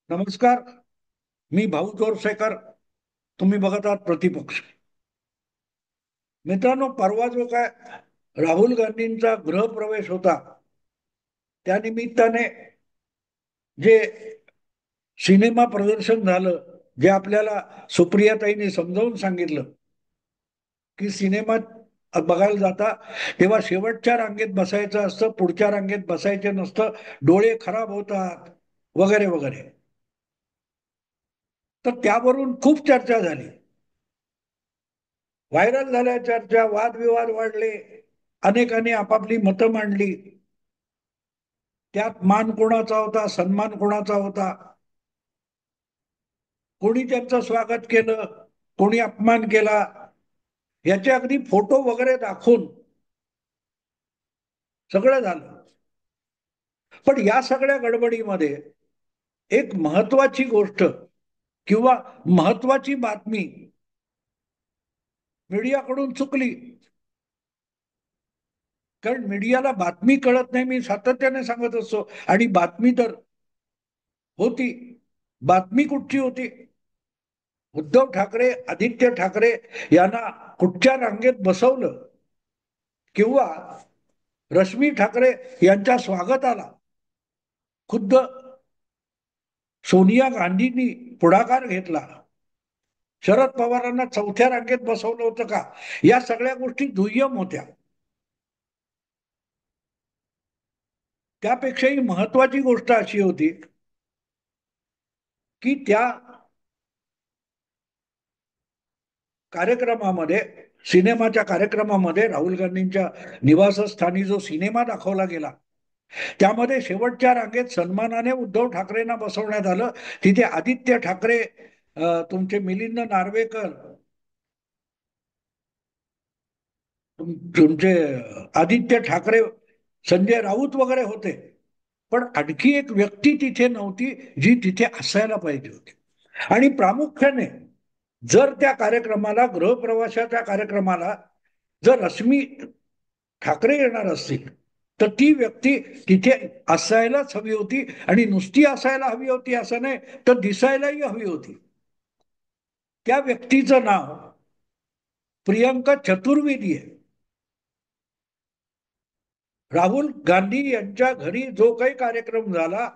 नमस्कार. मी भाऊ जोरसेकर. तुम्ही बघत आहात प्रतिपक्ष. मित्रांनो, परवा जो काय राहुल गांधींचा गृहप्रवेश होता, त्या निमित्ताने जे सिनेमा प्रदर्शन झालं, जे आपल्याला सुप्रियाताईंनी समजावून सांगितलं की सिनेमा बघायला जाता तेव्हा शेवटच्या रांगेत बसायचं असतं, पुढच्या रांगेत बसायचं नसतं, डोळे खराब होतात वगैरे वगैरे. तर त्यावरून खूप चर्चा झाली, व्हायरल झाल्या चर्चा, वादविवाद वाढले, अनेकांनी आपापली मतं मांडली. त्यात मान कोणाचा होता, सन्मान कोणाचा होता, कोणी त्यांचं स्वागत केलं, कोणी अपमान केला, याचे अगदी फोटो वगैरे दाखवून सगळं झालं. पण या सगळ्या गडबडीमध्ये एक महत्वाची गोष्ट किंवा महत्वाची बातमी मीडियाकडून चुकली. कारण मीडियाला बातमी कळत नाही, मी सातत्याने सांगत असतो. आणि बातमी तर होती. बातमी कुठची होती? उद्धव ठाकरे, आदित्य ठाकरे यांना कुठच्या रांगेत बसवलं किंवा रश्मी ठाकरे यांच्या स्वागताला खुद्द सोनिया गांधींनी पुढाकार घेतला, शरद पवारांना चौथ्या रांगेत बसवलं होतं का, या सगळ्या गोष्टी दुय्यम होत्या. त्यापेक्षाही महत्वाची गोष्ट अशी होती की त्या कार्यक्रमामध्ये, सिनेमाच्या कार्यक्रमामध्ये राहुल गांधींच्या निवासस्थानी जो सिनेमा दाखवला गेला, त्यामध्ये शेवटच्या रांगेत सन्मानाने उद्धव ठाकरेंना बसवण्यात आलं. तिथे आदित्य ठाकरे, तुमचे मिलिंद नार्वेकर, तुमचे आदित्य ठाकरे, संजय राऊत वगैरे होते. पण आणखी एक व्यक्ती तिथे नव्हती जी तिथे असायला पाहिजे होती. आणि प्रामुख्याने जर त्या कार्यक्रमाला, गृहप्रवेशाच्या कार्यक्रमाला जर रश्मी ठाकरे येणार असतील, तर ती व्यक्ती तिथे असायलाच हवी होती. आणि नुसती असायला हवी होती असं नाही, तर दिसायलाही हवी होती. त्या व्यक्तीचं नाव प्रियंका चतुर्वेदी आहे. राहुल गांधी यांच्या घरी जो काही कार्यक्रम झाला,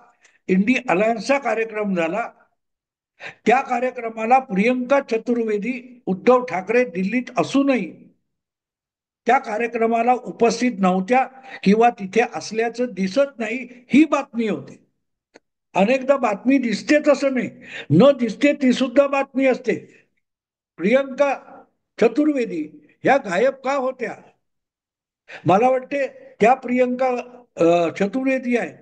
इंडी अलायन्सचा कार्यक्रम झाला, त्या कार्यक्रमाला प्रियंका चतुर्वेदी, उद्धव ठाकरे दिल्लीत असूनही त्या कार्यक्रमाला उपस्थित नव्हत्या किंवा तिथे असल्याचं दिसत नाही, ही बातमी होती. अनेकदा बातमी दिसते तसं नाही, न दिसते ती सुद्धा बातमी असते. प्रियंका चतुर्वेदी ह्या गायब का होत्या? मला वाटते त्या प्रियंका चतुर्वेदी आहेत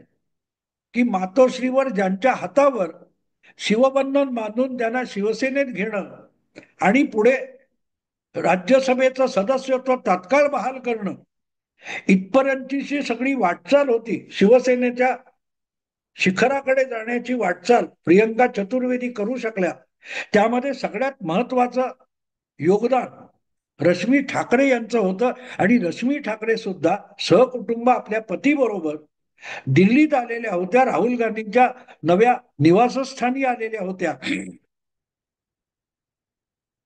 की मातोश्रीवर ज्यांच्या हातावर शिवबंधन बांधून त्यांना शिवसेनेत घेणं आणि पुढे राज्यसभेचं सदस्यत्व तात्काळ बहाल करणं, इथपर्यंतची सगळी वाटचाल होती. शिवसेनेच्या शिखराकडे जाण्याची वाटचाल प्रियंका चतुर्वेदी करू शकल्या. त्यामध्ये सगळ्यात महत्वाचं योगदान रश्मी ठाकरे यांचं होतं. आणि रश्मी ठाकरे सुद्धा सहकुटुंब आपल्या पतीबरोबर दिल्लीत आलेल्या होत्या, राहुल गांधींच्या नव्या निवासस्थानी आलेल्या होत्या.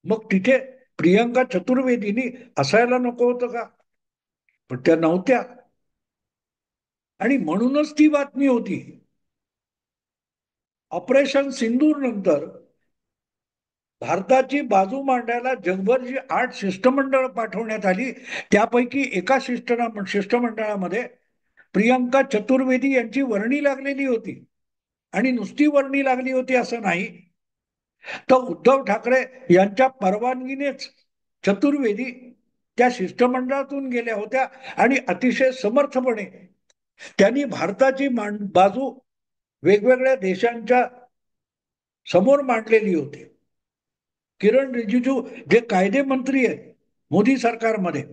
मग तिथे प्रियंका चतुर्वेदींनी असायला नको होतं का? पण त्या नव्हत्या. आणि म्हणूनच ती बातमी होती. ऑपरेशन सिंदूर नंतर भारताची बाजू मांडायला जगभर जी 8 शिष्टमंडळ पाठवण्यात आली, त्यापैकी एका शिष्टमंडळामध्ये प्रियंका चतुर्वेदी यांची वर्णी लागलेली होती. आणि नुसती वर्णी लागली होती असं नाही, तर उद्धव ठाकरे यांच्या परवानगीनेच चतुर्वेदी त्या शिष्टमंडळातून गेल्या होत्या. आणि अतिशय समर्थपणे त्यांनी भारताची बाजू वेगवेगळ्या देशांच्या समोर मांडलेली होती. किरण रिजिजू जे कायदे मंत्री आहेत मोदी सरकारमध्ये,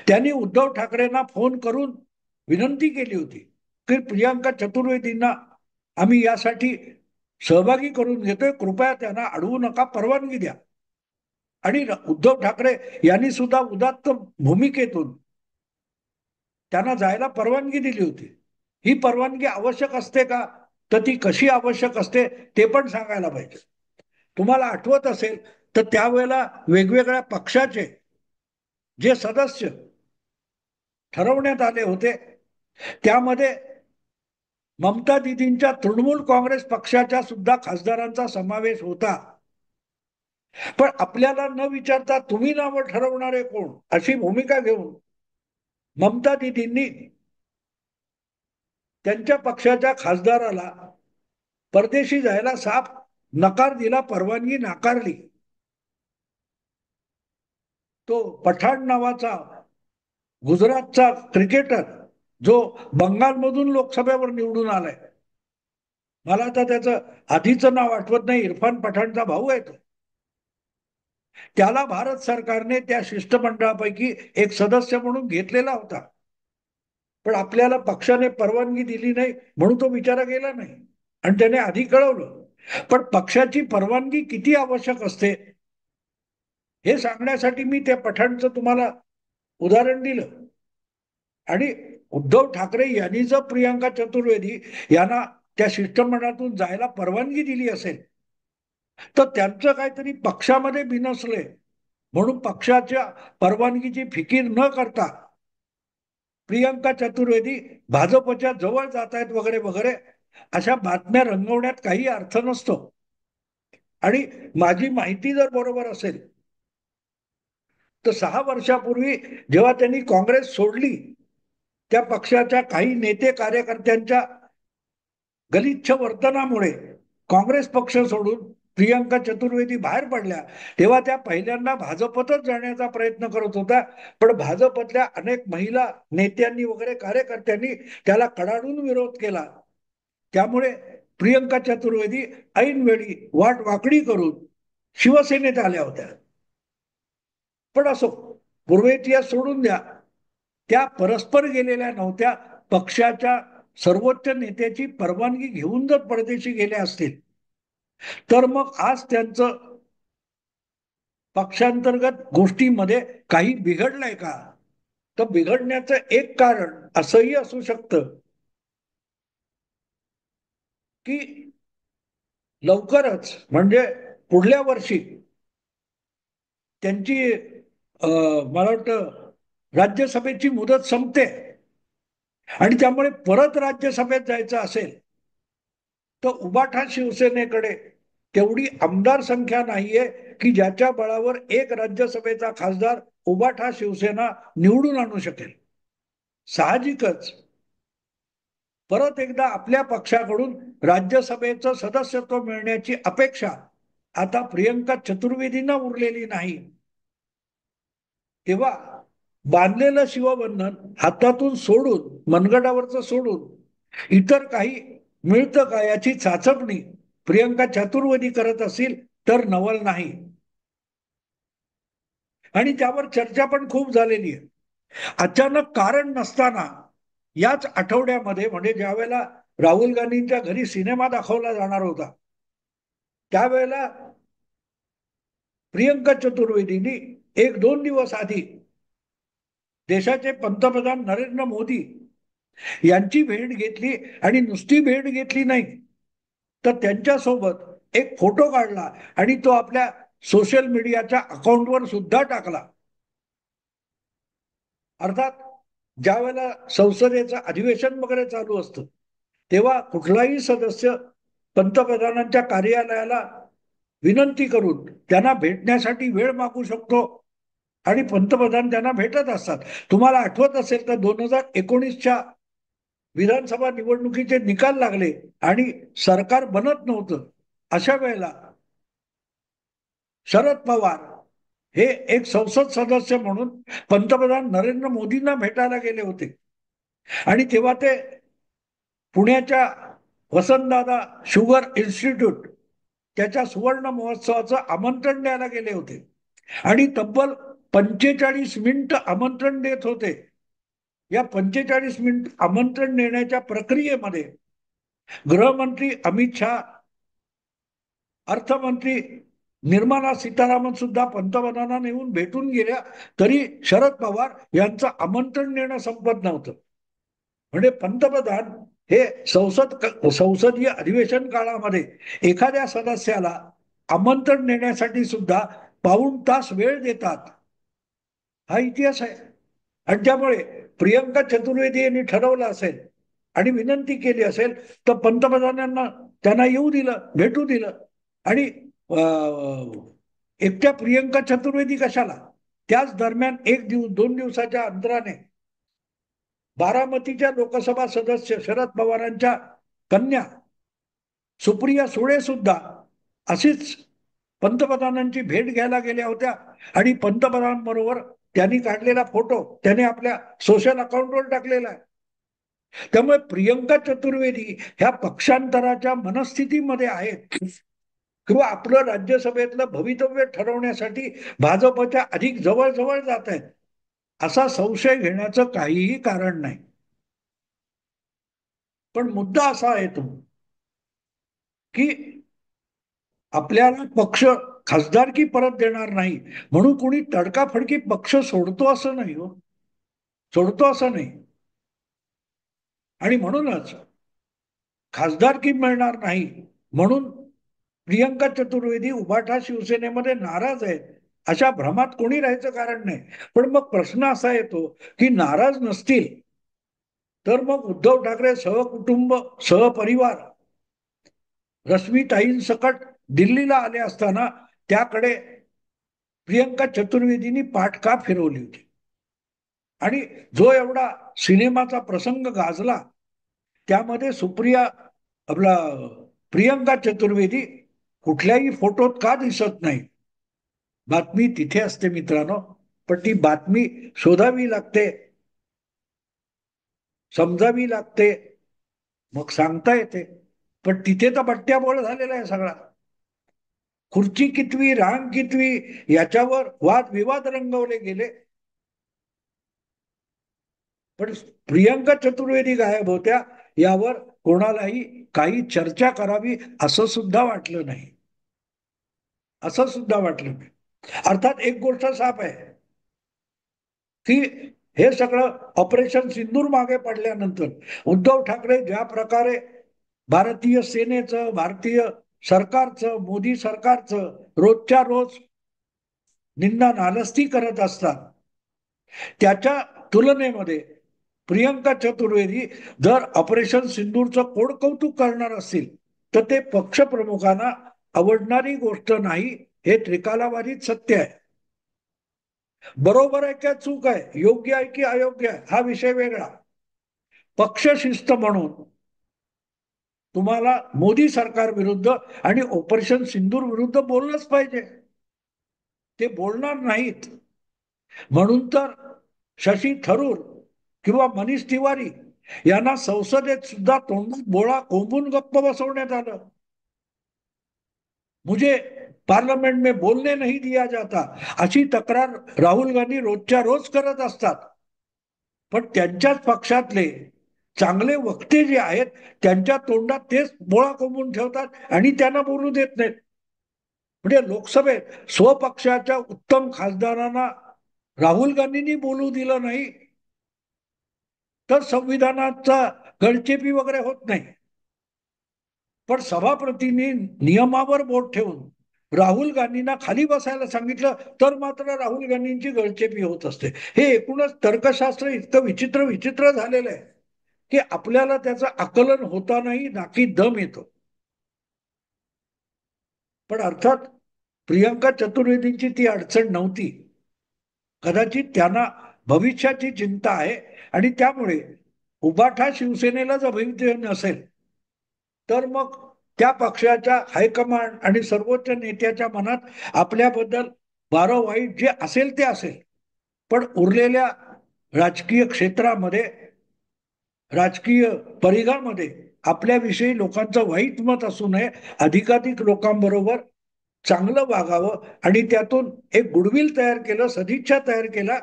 त्यांनी उद्धव ठाकरेंना फोन करून विनंती केली होती की प्रियंका चतुर्वेदींना आम्ही यासाठी सहभागी करून घेतोय, कृपया त्यांना अडवू नका, परवानगी द्या. आणि उद्धव ठाकरे यांनी सुद्धा उदात्त भूमिकेतून त्यांना जायला परवानगी दिली होती. ही परवानगी आवश्यक असते का? तर ती कशी आवश्यक असते ते पण सांगायला पाहिजे. तुम्हाला आठवत असेल तर त्यावेळेला वेगवेगळ्या पक्षाचे जे सदस्य ठरवण्यात आले होते त्यामध्ये ममता दिदींच्या तृणमूल काँग्रेस पक्षाच्या सुद्धा खासदारांचा समावेश होता. पण आपल्याला न विचारता तुम्ही नावं ठरवणारे कोण अशी भूमिका घेऊन ममता दिदींनी त्यांच्या पक्षाच्या खासदाराला परदेशी जायला साफ नकार दिला, परवानगी नाकारली. तो पठाण नावाचा गुजरातचा क्रिकेटर जो बंगालमधून लोकसभेवर निवडून आलाय, मला आता त्याचं आधीचं नाव आठवत नाही, इरफान पठाणचा भाऊ आहे तो, त्याला भारत सरकारने त्या शिष्टमंडळापैकी एक सदस्य म्हणून घेतलेला होता. पण आपल्याला पक्षाने परवानगी दिली नाही म्हणून तो विचारा गेला नाही आणि त्याने आधी कळवलं. पण पक्षाची परवानगी किती आवश्यक असते हे सांगण्यासाठी मी त्या पठाणचं तुम्हाला उदाहरण दिलं. आणि उद्धव ठाकरे यांनी जर प्रियांका चतुर्वेदी यांना त्या शिष्टमंडळातून जायला परवानगी दिली असेल तर त्यांचं काहीतरी पक्षामध्ये बिनसलंय म्हणून पक्षाच्या परवानगीची फिकीर न करता प्रियांका चतुर्वेदी भाजपच्या जवळ जात आहेत वगैरे वगैरे अशा बातम्या रंगवण्यात काही अर्थ नसतो. आणि माझी माहिती जर बरोबर असेल तर 6 वर्षापूर्वी जेव्हा त्यांनी काँग्रेस सोडली त्या पक्षाच्या काही नेते कार्यकर्त्यांच्या गलिच्छ वर्तनामुळे काँग्रेस पक्ष सोडून प्रियांका चतुर्वेदी बाहेर पडल्या तेव्हा त्या पहिल्यांदा भाजपतच जाण्याचा प्रयत्न करत होता. पण भाजपतल्या अनेक महिला नेत्यांनी वगैरे कार्यकर्त्यांनी त्याला कडाडून विरोध केला. त्यामुळे प्रियंका चतुर्वेदी ऐनवेळी वाट वाकडी करून शिवसेनेत आल्या होत्या. पण असो, पूर्वेतिहास सोडून द्या, त्या परस्पर गेलेल्या नव्हत्या. पक्षाच्या सर्वोच्च नेत्याची परवानगी घेऊन जर परदेशी गेल्या असतील तर मग आज त्यांचं पक्षांतर्गत गोष्टीमध्ये काही बिघडलंय का? तर बिघडण्याचं एक कारण असंही असू शकतं की लवकरच म्हणजे पुढल्या वर्षी त्यांची मला वाटतं राज्यसभेची मुदत संपते आणि त्यामुळे परत राज्यसभेत जायचं असेल तर उबाठा शिवसेनेकडे तेवढी आमदार संख्या नाहीये की ज्याच्या बळावर एक राज्यसभेचा खासदार उबाठा शिवसेना निवडून आणू शकेल. साहजिकच परत एकदा आपल्या पक्षाकडून राज्यसभेचं सदस्यत्व मिळण्याची अपेक्षा आता प्रियंका चतुर्वेदींना उरलेली नाही. तेव्हा बांधलेलं शिवबंधन हातातून सोडून, मनगटावरचं सोडून इतर काही मिळतं का याची चाचपणी प्रियंका चतुर्वेदी करत असेल तर नवल नाही. आणि त्यावर चर्चा पण खूप झालेली आहे. अचानक कारण नसताना याच आठवड्यामध्ये म्हणजे ज्या वेळेला राहुल गांधींच्या घरी सिनेमा दाखवला जाणार होता त्यावेळेला प्रियंका चतुर्वेदींनी 1-2 दिवस आधी देशाचे पंतप्रधान नरेंद्र मोदी यांची भेट घेतली आणि नुसती भेट घेतली नाही तर त्यांच्यासोबत एक फोटो काढला आणि तो आपल्या सोशल मीडियाच्या अकाउंटवर सुद्धा टाकला. अर्थात ज्या वेळेला संसदेचं अधिवेशन वगैरे चालू असतं तेव्हा कुठलाही सदस्य पंतप्रधानांच्या कार्यालयाला विनंती करून त्यांना भेटण्यासाठी वेळ मागू शकतो आणि पंतप्रधान त्यांना भेटत असतात. तुम्हाला आठवत असेल तर 2019च्या विधानसभा निवडणुकीचे निकाल लागले आणि सरकार बनत नव्हतं. अशा वेळेला शरद पवार हे एक संसद सदस्य म्हणून पंतप्रधान नरेंद्र मोदींना भेटायला गेले होते आणि तेव्हा ते पुण्याच्या वसंतदादा शुगर इन्स्टिट्यूट त्याच्या सुवर्ण महोत्सवाचं आमंत्रण द्यायला गेले होते आणि तब्बल 45 मिनिटं आमंत्रण देत होते. या 45 मिनिट आमंत्रण देण्याच्या प्रक्रियेमध्ये गृहमंत्री अमित शहा, अर्थमंत्री निर्मला सीतारामन सुद्धा पंतप्रधानांना येऊन भेटून गेल्या तरी शरद पवार यांचं आमंत्रण देणं संपत नव्हतं. म्हणजे पंतप्रधान हे संसदीय अधिवेशन काळामध्ये एखाद्या सदस्याला आमंत्रण देण्यासाठी सुद्धा पाऊण तास वेळ देतात. हा इतिहास आहे. आणि त्यामुळे प्रियंका चतुर्वेदी यांनी ठरवलं असेल आणि विनंती केली असेल तर पंतप्रधानांना त्यांना येऊ दिलं, भेटू दिलं. आणि एकट्या प्रियंका चतुर्वेदी कशाला, त्याच दरम्यान एक दिवस 2 दिवसाच्या अंतराने बारामतीच्या लोकसभा सदस्य शरद पवारांच्या कन्या सुप्रिया सुळे सुद्धा अशीच पंतप्रधानांची भेट घ्यायला गेल्या होत्या. आणि पंतप्रधानांबरोबर त्यांनी काढलेला फोटो त्याने आपल्या सोशल अकाउंटवर टाकलेला आहे. त्यामुळे प्रियंका चतुर्वेदी ह्या पक्षांतराच्या मनस्थितीमध्ये आहेत किंवा आपलं राज्यसभेतलं भवितव्य ठरवण्यासाठी भाजपच्या अधिक जवळ जवळ जात आहेत असा संशय घेण्याचं काहीही कारण नाही. पण मुद्दा असा आहे तो की आपल्याला पक्ष खासदारकी परत देणार नाही म्हणून कोणी तडकाफडकी पक्ष सोडतो असं नाही हो, सोडतो असं नाही. आणि म्हणूनच खासदारकी मिळणार नाही म्हणून प्रियंका चतुर्वेदी उभाठा शिवसेनेमध्ये नाराज आहेत अशा भ्रमात कोणी राहायचं कारण नाही. पण मग प्रश्न असा येतो की नाराज नसतील तर मग उद्धव ठाकरे सहकुटुंब सहपरिवार रश्मीताईंसकट दिल्लीला आले असताना त्याकडे प्रियंका चतुर्वेदींनी पाठ का फिरवली होती. आणि जो एवढा सिनेमाचा प्रसंग गाजला त्यामध्ये सुप्रिया आपला प्रियंका चतुर्वेदी कुठल्याही फोटोत का दिसत नाही. बातमी तिथे असते मित्रांनो, पण ती बातमी शोधावी लागते, समजावी लागते, मग सांगता येते. पण तिथे तर बट्ट्याबोळ झालेला आहे सगळा. खुर्ची कितवी रांग कितवी याच्यावर वादविवाद रंगवले गेले. पण प्रियंका चतुर्वेदी गायब होत्या यावर कोणालाही काही चर्चा करावी असं सुद्धा वाटलं नाही, असं सुद्धा वाटलं नाही. अर्थात एक गोष्ट साफ आहे की हे सगळं ऑपरेशन सिंदूर मागे पडल्यानंतर उद्धव ठाकरे ज्या प्रकारे भारतीय सेनेचं, भारतीय सरकारचं, मोदी सरकारचं रोजच्या रोज निंदा नालस्ती करत असतात त्याच्या तुलनेमध्ये प्रियंका चतुर्वेदी जर ऑपरेशन सिंदूरचं कोडकौतुक करणार असतील तर ते पक्षप्रमुखांना आवडणारी गोष्ट नाही, हे त्रिकालाबाधित सत्य आहे. बरोबर आहे का चूक आहे, योग्य आहे की अयोग्य आहे हा विषय वेगळा. पक्षशिस्त म्हणून तुम्हाला मोदी सरकार विरुद्ध आणि ऑपरेशन सिंदूर विरुद्ध बोललंच पाहिजे. ते बोलणार नाहीत म्हणून तर शशी थरूर किंवा मनीष तिवारी यांना संसदेत सुद्धा तोंडात बोळा कोंबून गप्प बसवण्यात आलं. मुझे पार्लमेंट में बोलने नहीं दिया जाता अशी तक्रार राहुल गांधी रोजच्या रोज करत असतात. पण त्यांच्याच पक्षातले चांगले वक्ते जे आहेत त्यांच्या तोंडात तेच बोळा कोंबून ठेवतात आणि त्यांना बोलू देत नाहीत. म्हणजे लोकसभेत स्वपक्षाच्या उत्तम खासदारांना राहुल गांधींनी बोलू दिलं नाही तर संविधानाचा गळचेपी वगैरे होत नाही. पण सभापतींनी नियमावर बोट ठेवून राहुल गांधींना खाली बसायला सांगितलं तर मात्र राहुल गांधींची गळचेपी होत असते. हे एकूणच तर्कशास्त्र इतकं विचित्र विचित्र झालेलं आहे की आपल्याला त्याचं आकलन होतानाही नाकी दम येतो. पण अर्थात प्रियंका चतुर्वेदींची ती अडचण नव्हती. कदाचित त्यांना भविष्याची चिंता आहे आणि त्यामुळे उभाठा शिवसेनेला जर भविष्य नसेल तर मग त्या पक्षाच्या हायकमांड आणि सर्वोच्च नेत्याच्या मनात आपल्याबद्दल बारं वाईट जे असेल ते असेल. पण उरलेल्या राजकीय क्षेत्रामध्ये, राजकीय परिघामध्ये आपल्याविषयी लोकांचं वाईट मत असू नये, अधिकाधिक लोकांबरोबर चांगलं वागावं आणि त्यातून एक गुडविल तयार केलं, सदिच्छा तयार केला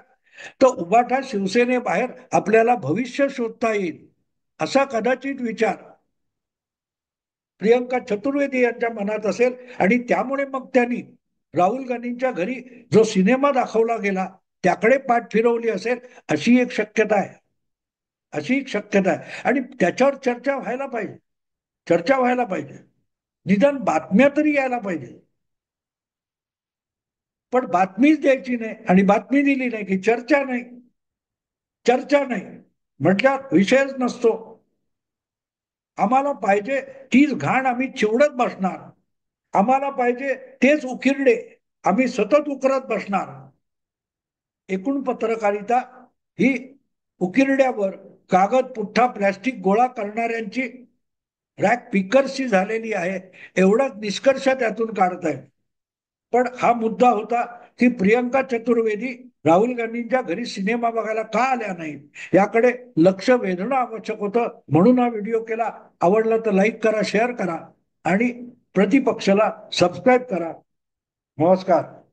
तर उभाठा शिवसेनेबाहेर आपल्याला भविष्य शोधता येईल असा कदाचित विचार प्रियंका चतुर्वेदी यांच्या मनात असेल आणि त्यामुळे मग त्यांनी राहुल गांधींच्या घरी जो सिनेमा दाखवला गेला त्याकडे पाठ फिरवली असेल अशी एक शक्यता आहे. अशी एक शक्यता आहे आणि त्याच्यावर चर्चा व्हायला पाहिजे. चर्चा व्हायला पाहिजे, निदान बातम्या तरी यायला पाहिजे. पण बातमीच द्यायची नाही आणि बातमी दिली नाही की चर्चा नाही. चर्चा नाही म्हटल्यावर विषयच नसतो. आम्हाला पाहिजे तीच घाण आम्ही चिवडत बसणार. आम्हाला पाहिजे तेच उकिरडे आम्ही सतत उकरत बसणार. एकूण पत्रकारिता ही उकिरड्यावर कागद पुठ्ठा प्लॅस्टिक गोळा करणाऱ्यांची रॅक पिकर्सची झालेली आहे, एवढाच निष्कर्ष त्यातून काढत आहे. पण हा मुद्दा होता की प्रियंका चतुर्वेदी राहुल गांधींच्या घरी सिनेमा बघायला का आल्या नाहीत, याकडे लक्ष वेधणं आवश्यक होतं. म्हणून हा व्हिडिओ केला. आवडला तर लाईक करा, शेअर करा आणि प्रतिपक्षाला सबस्क्राईब करा. नमस्कार.